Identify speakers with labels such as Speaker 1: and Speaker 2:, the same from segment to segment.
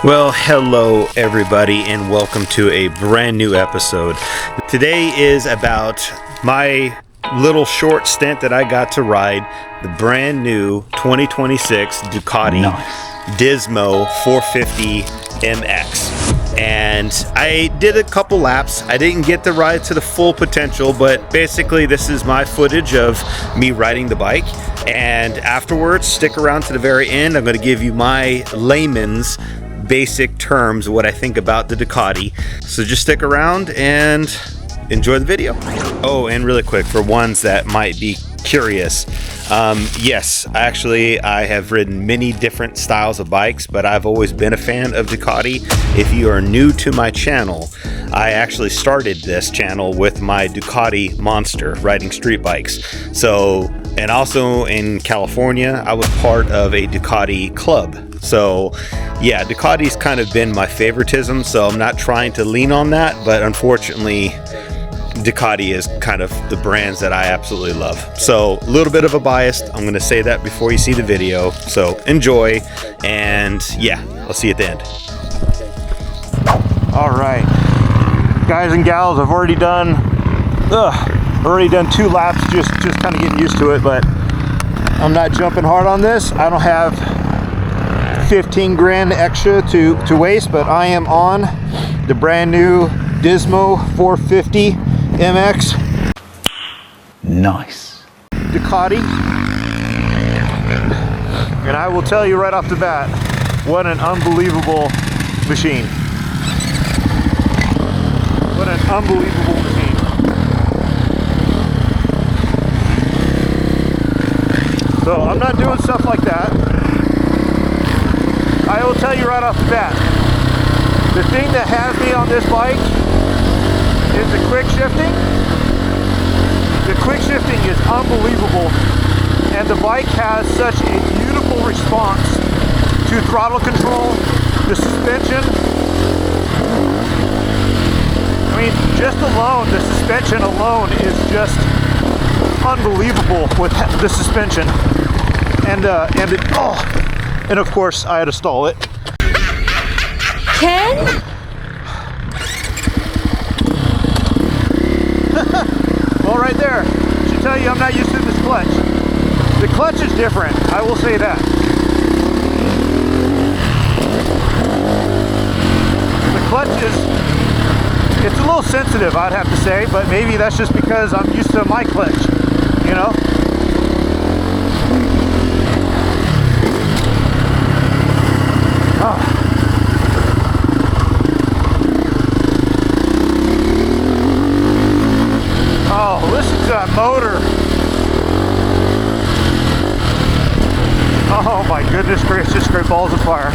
Speaker 1: Well, hello everybody and welcome to a brand new episode. Today is about my little short stint that I got to ride the brand new 2026 Ducati Desmo 450 MX. And I did a couple laps. I didn't get to ride to the full potential, but basically this is my footage of me riding the bike. And afterwards, stick around to the very end. I'm going to give you my layman's basic terms of what I think about the Ducati. So just stick around and enjoy the video. Oh, and really quick, for ones that might be curious, yes, actually I have ridden many different styles of bikes, but I've always been a fan of Ducati. If you are new to my channel, I actually started this channel with my Ducati Monster, riding street bikes. So, and also in California, I was part of a Ducati club. So yeah, Ducati's kind of been my favoritism, so I'm not trying to lean on that, but unfortunately Ducati is kind of the brands that I absolutely love. So a little bit of a bias, I'm going to say that before you see the video. So enjoy, and yeah, I'll see you at the end. All right, guys and gals, I've already done 2 laps, just kind of getting used to it, but I'm not jumping hard on this. I don't have 15 grand extra to waste, but I am on the brand new Desmo 450 MX.
Speaker 2: Nice.
Speaker 1: Ducati. And I will tell you right off the bat, what an unbelievable machine. What an unbelievable machine. So I'm not doing stuff like that. I will tell you right off the bat, the thing that has me on this bike is the quick shifting. The quick shifting is unbelievable, and the bike has such a beautiful response to throttle control, the suspension. I mean, just alone, the suspension alone is just unbelievable with the suspension. And of course, I had to stall it.
Speaker 3: Ken?
Speaker 1: Well, right there, should tell you I'm not used to this clutch. The clutch is different, I will say that. The clutch it's a little sensitive, I'd have to say, but maybe that's just because I'm used to my clutch, you know? Oh, listen to that motor. Oh my goodness gracious, great balls of fire.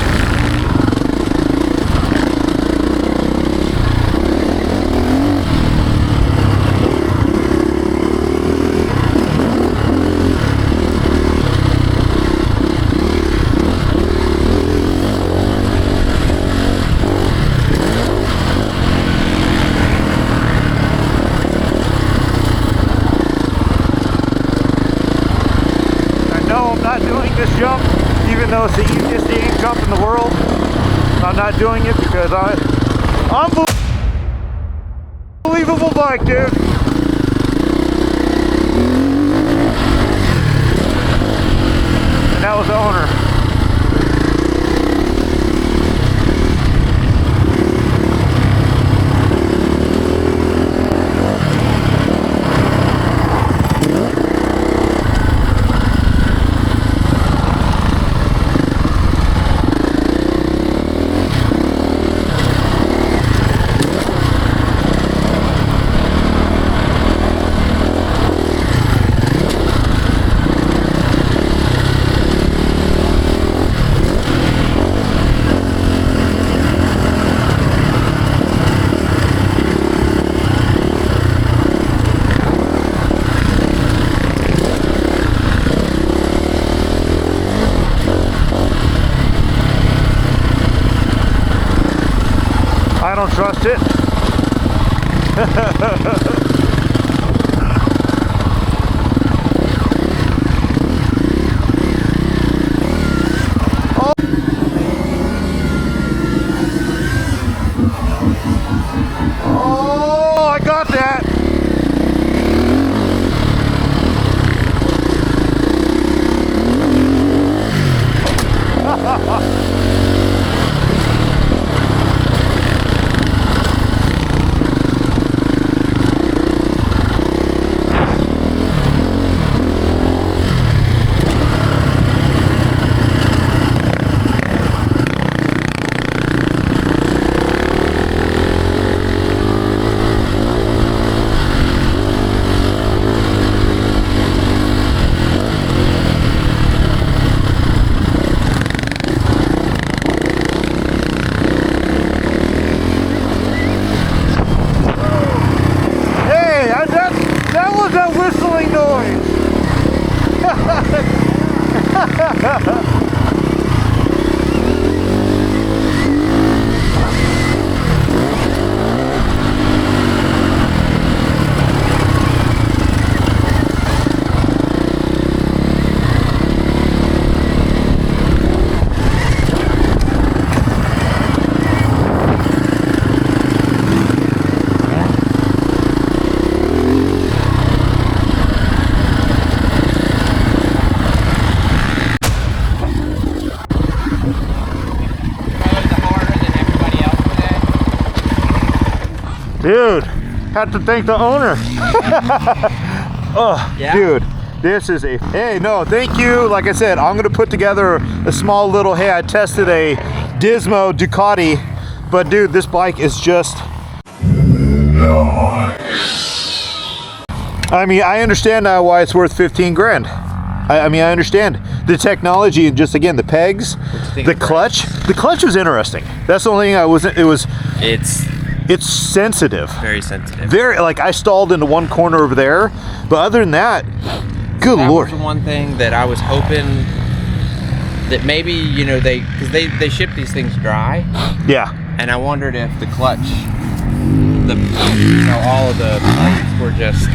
Speaker 1: This jump, even though it's the easiest dang jump in the world, I'm not doing it because unbelievable bike, dude. And that was the owner. I don't trust it.
Speaker 2: about that. Dude, have to thank the owner. Oh, yeah. Dude, this is a, hey, no, thank you. Like I said, I'm gonna put together a small little, hey, I tested a Desmo Ducati, but dude, this bike is just nice. I mean, I understand now why it's worth 15 grand. I mean, I understand the technology and just, again, the pegs, the clutch. The clutch was interesting. That's the only thing I wasn't, it's sensitive. Very sensitive. Very, like, I stalled into one corner over there, but other than that, good lord. That was the one thing that I was hoping that maybe, you know, because they ship these things dry. Yeah. And I wondered if the clutch, all of the plates were just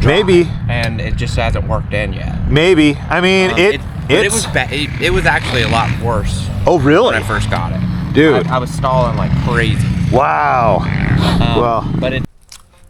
Speaker 2: dry, maybe, and it just hasn't worked in yet. Maybe. I mean, it was actually a lot worse. Oh, really? When I first got it. Dude. I was stalling like crazy. Wow. Well, but it.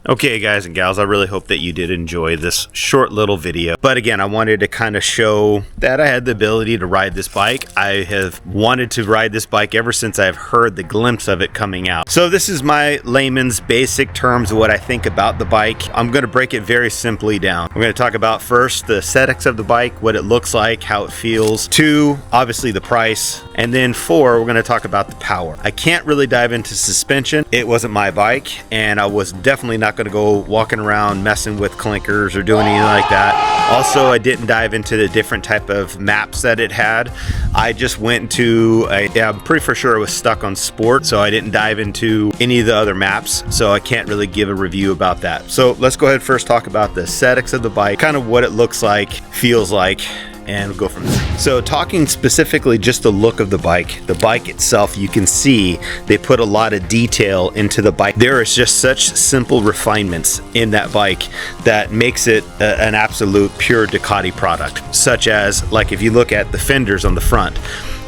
Speaker 2: Okay, guys and gals, I really hope that you did enjoy this short little video. But again, I wanted to kind of show that I had the ability to ride this bike. I have wanted to ride this bike ever since I've heard the glimpse of it coming out. So this is my layman's basic terms of what I think about the bike. I'm going to break it very simply down. We're going to talk about first the aesthetics of the bike, what it looks like, how it feels. 2, obviously the price. And then 4, we're going to talk about the power. I can't really dive into suspension. It wasn't my bike, and I was definitely not going to go walking around messing with clinkers or doing anything like that. Also, I didn't dive into the different type of maps that it had. I just went to I'm pretty for sure it was stuck on sport, so I didn't dive into any of the other maps, so I can't really give a review about that. So let's go ahead and first talk about the aesthetics of the bike, kind of what it looks like, feels like, and we'll go from there. So talking specifically just the look of the bike itself, you can see they put a lot of detail into the bike. There is just such simple refinements in that bike that makes it an absolute pure Ducati product, such as, like, if you look at the fenders on the front,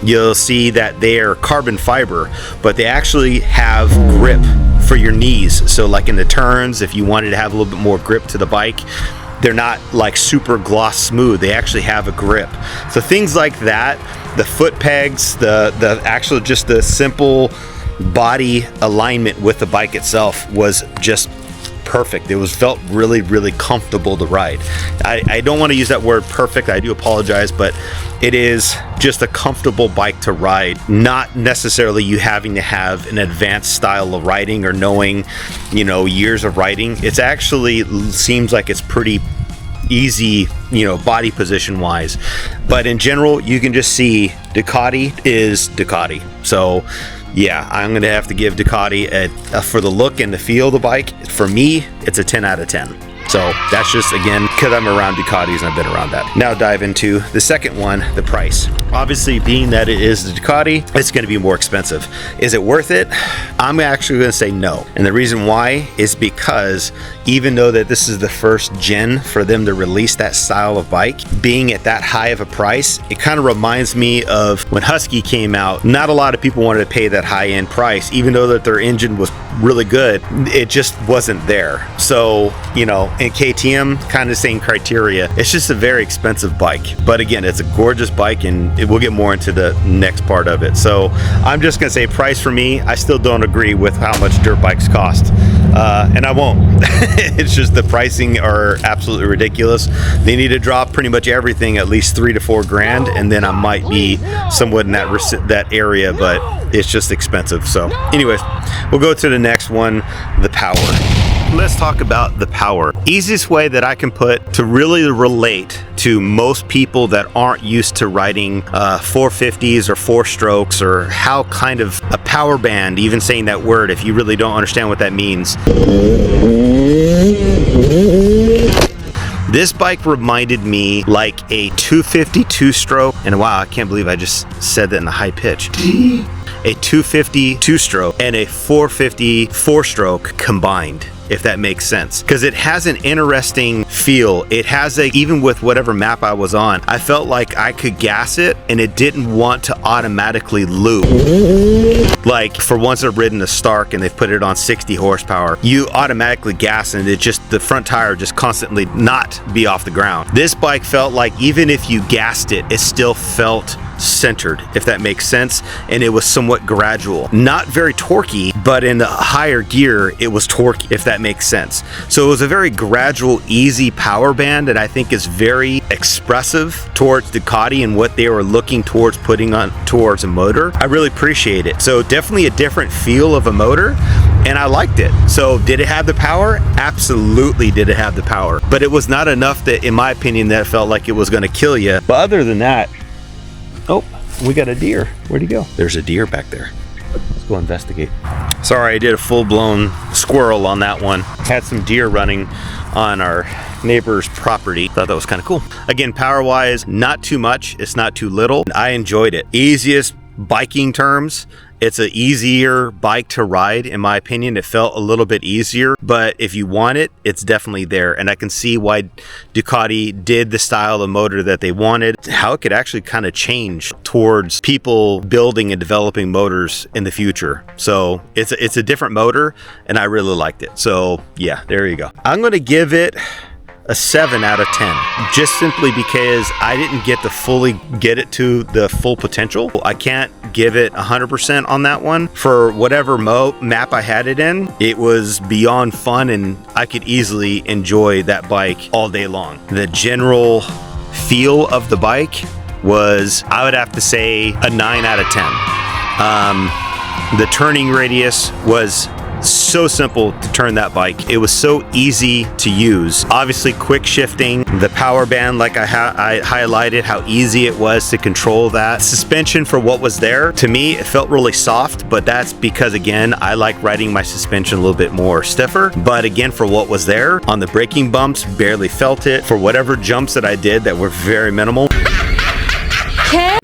Speaker 2: you'll see that they are carbon fiber, but they actually have grip for your knees. So like in the turns, if you wanted to have a little bit more grip to the bike, they're not like super gloss smooth. They actually have a grip. So things like that, the foot pegs, the actual, just the simple body alignment with the bike itself was just perfect. It was felt really, really comfortable to ride. I don't want to use that word perfect. I do apologize, but it is just a comfortable bike to ride. Not necessarily you having to have an advanced style of riding or knowing, you know, years of riding. It's actually seems like it's pretty easy, you know, body position wise, but in general, you can just see Ducati is Ducati. So yeah, I'm gonna have to give Ducati for the look and the feel of the bike. For me, it's a 10 out of 10. So that's just, again, because I'm around Ducatis and I've been around that. Now dive into the second one, the price. Obviously, being that it is the Ducati, it's going to be more expensive. Is it worth it? I'm actually going to say no. And the reason why is because even though that this is the first gen for them to release that style of bike, being at that high of a price, it kind of reminds me of when Husky came out. Not a lot of people wanted to pay that high-end price, even though that their engine was
Speaker 1: really good. It just wasn't there. So, you know, in KTM, kind of the same criteria. It's just a very expensive bike. But again, it's a gorgeous bike, and we'll get more into the next part of it. So I'm just gonna say price for me, I still don't agree with how much dirt bikes cost. And I won't. It's just the pricing are absolutely ridiculous. They need to drop pretty much everything at least $3 to $4 grand, and then I might be somewhat in that area, but it's just expensive. So anyways, we'll go to the next one, the power. Let's talk about the power. Easiest way that I can put to really relate to most people that aren't used to riding 450s or 4-strokes, or how kind of a power band, even saying that word, if you really don't understand what that means. This bike reminded me like a 250 2-stroke, and wow, I can't believe I just said that in a high pitch. A 250 2-stroke and a 450 4-stroke combined, if that makes sense, because it has an interesting feel. It has even with whatever map I was on, I felt like I could gas it and it didn't want to automatically loop. Like for once I've ridden a Stark and they've put it on 60 horsepower, you automatically gas and it just, the front tire just constantly not be off the ground. This bike felt like even if you gassed it, it still felt centered, if that makes sense, and it was somewhat gradual. Not very torquey, but in the higher gear it was torquey, if that makes sense. So it was a very gradual, easy power band, and I think is very expressive towards Ducati and what they were looking towards putting on towards a motor. I really appreciate it. So definitely a different feel of a motor, and I liked it. So did it have the power? Absolutely did it have the power, but it was not enough that, in my opinion, that felt like it was going to kill you. But other than that, oh, we got a deer. Where'd he go? There's a deer back there. Let's go investigate. Sorry, I did a full-blown squirrel on that one. Had some deer running on our neighbor's property. Thought that was kind of cool. Again, power-wise, not too much. It's not too little. I enjoyed it. Easiest biking terms, it's an easier bike to ride, in my opinion. It felt a little bit easier, but if you want it, it's definitely there. And I can see why Ducati did the style of motor that they wanted, how it could actually kind of change towards people building and developing motors in the future. So it's a different motor, and I really liked it. So yeah, there you go. I'm going to give it a 7 out of 10, just simply because I didn't get to fully get it to the full potential. I can't give it 100% on that one. For whatever map I had it in, it was beyond fun, and I could easily enjoy that bike all day long. The general feel of the bike was, I would have to say, a 9 out of 10. The turning radius was so simple to turn that bike. It was so easy to use. Obviously quick shifting, the power band, like I highlighted how easy it was to control that. Suspension, for what was there, to me it felt really soft, but that's because, again, I like riding my suspension a little bit more stiffer. But again, for what was there, on the braking bumps, barely felt it. For whatever jumps that I did that were very minimal,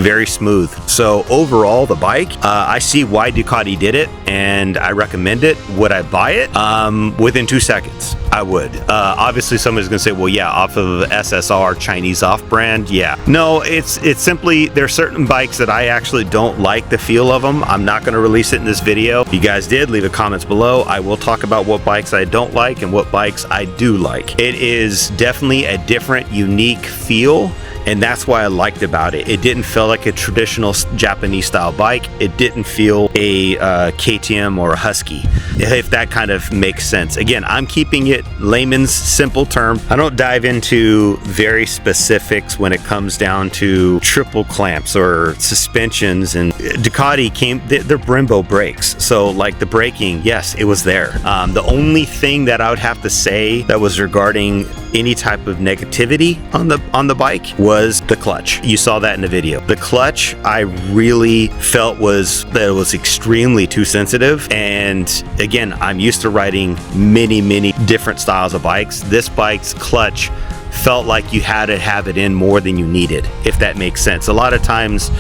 Speaker 1: very smooth. So overall, the bike, I see why Ducati did it, and I recommend it. Would I buy it? Within 2 seconds, I would. Obviously, somebody's gonna say, well, yeah, off of SSR, Chinese off-brand, yeah. No, it's simply, there's certain bikes that I actually don't like the feel of them. I'm not gonna release it in this video. If you guys did, leave a comments below. I will talk about what bikes I don't like and what bikes I do like. It is definitely a different, unique feel, and that's why I liked about it. It didn't feel like a traditional Japanese style bike. It didn't feel a KTM or a Husky, if that kind of makes sense. Again, I'm keeping it layman's simple term. I don't dive into very specifics when it comes down to triple clamps or suspensions. And Ducati they're Brembo brakes. So like the braking, yes, it was there. The only thing that I would have to say that was regarding any type of negativity on the bike was the clutch. You saw that in the video. The clutch, I really felt that it was extremely too sensitive. And again, I'm used to riding many different styles of bikes. This bike's clutch felt like you had to have it in more than you needed, if that makes sense. A lot of times,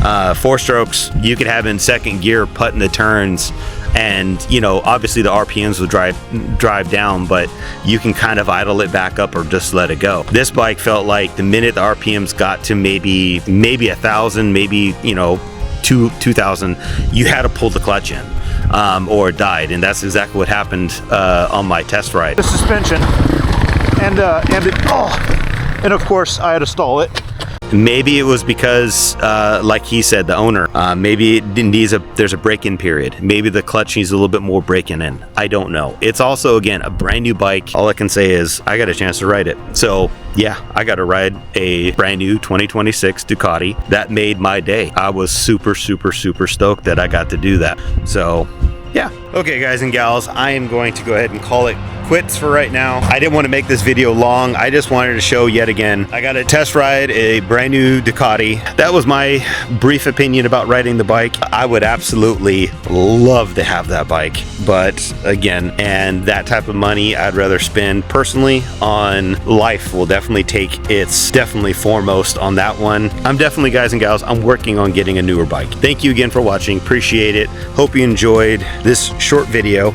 Speaker 1: 4-strokes, you could have in second gear putting the turns, and you know, obviously the RPMs will drive down, but you can kind of idle it back up or just let it go. This bike felt like the minute the RPMs got to maybe 1,000, maybe, you know, 2,000, you had to pull the clutch in. or died, and that's exactly what happened on my test ride.
Speaker 3: The suspension, and of course I had to stall it.
Speaker 1: Maybe it was because, like he said, the owner, maybe it needs there's a break-in period. Maybe the clutch needs a little bit more break-in in. I don't know. It's also, again, a brand new bike. All I can say is I got a chance to ride it. So yeah, I got to ride a brand new 2026 Ducati. That made my day. I was super, super, super stoked that I got to do that. So yeah. Okay, guys and gals, I am going to go ahead and call it quits for right now. I didn't want to make this video long. I just wanted to show yet again, I got to test ride a brand new Ducati. That was my brief opinion about riding the bike. I would absolutely love to have that bike, but again, and that type of money I'd rather spend personally on life will definitely take its definitely foremost on that one. I'm definitely, guys and gals, I'm working on getting a newer bike. Thank you again for watching. Appreciate it. Hope you enjoyed this short video.